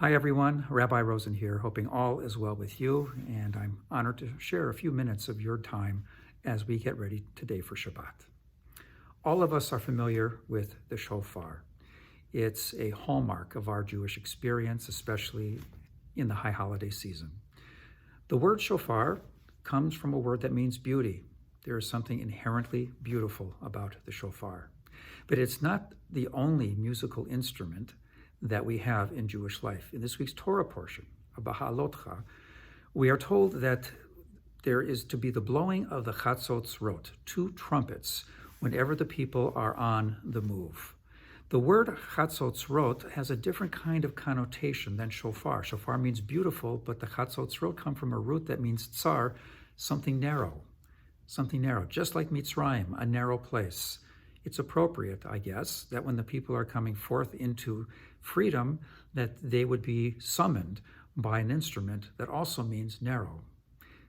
Hi everyone, Rabbi Rosen here, hoping all is well with you, and I'm honored to share a few minutes of your time as we get ready today for Shabbat. All of us are familiar with the shofar. It's a hallmark of our Jewish experience, especially in the high holiday season. The word shofar comes from a word that means beauty. There is something inherently beautiful about the shofar. But it's not the only musical instrument that we have in Jewish life. In this week's Torah portion of Beha'a'lo't'kha, we are told that there is to be the blowing of the Chatzot, two trumpets, whenever the people are on the move. The word Chatzot has a different kind of connotation than shofar. Shofar means beautiful, but the Chatzot come from a root that means tsar, something narrow, just like Mitzrayim, a narrow place. It's appropriate, I guess, that when the people are coming forth into freedom, that they would be summoned by an instrument that also means narrow.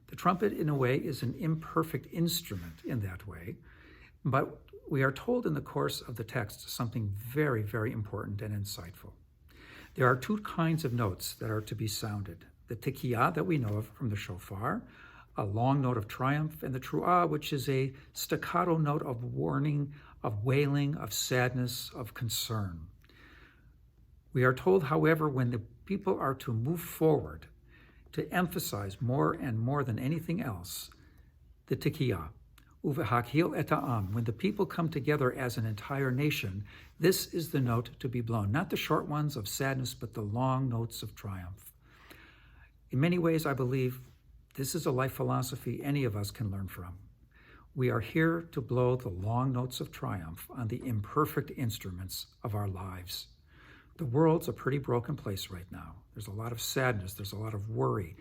The trumpet, in a way, is an imperfect instrument in that way, but we are told in the course of the text something very, very important and insightful. There are two kinds of notes that are to be sounded. The tikiyah that we know of from the shofar, a long note of triumph, and the tru'ah, which is a staccato note of warning, of wailing, of sadness, of concern. We are told, however, when the people are to move forward, to emphasize more and more than anything else, the tikiyah, uvehakil et ha'am, when the people come together as an entire nation, this is the note to be blown, not the short ones of sadness, but the long notes of triumph. In many ways, I believe this is a life philosophy any of us can learn from. We are here to blow the long notes of triumph on the imperfect instruments of our lives. The world's a pretty broken place right now. There's a lot of sadness, there's a lot of worry,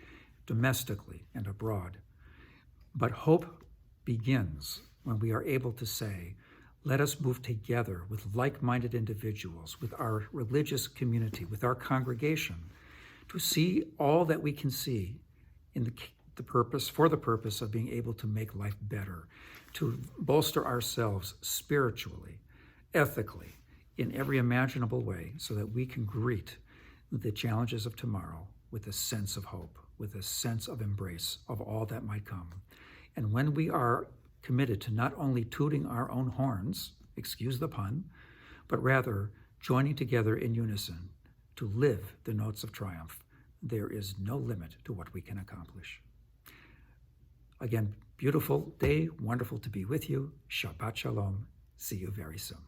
domestically and abroad. But hope begins when we are able to say, let us move together with like-minded individuals, with our religious community, with our congregation, to see all that we can see in for the purpose of being able to make life better, to bolster ourselves spiritually, ethically, in every imaginable way, so that we can greet the challenges of tomorrow with a sense of hope, with a sense of embrace of all that might come. And when we are committed to not only tooting our own horns, excuse the pun, but rather joining together in unison to live the notes of triumph, there is no limit to what we can accomplish. Again, beautiful day, wonderful to be with you. Shabbat shalom. See you very soon.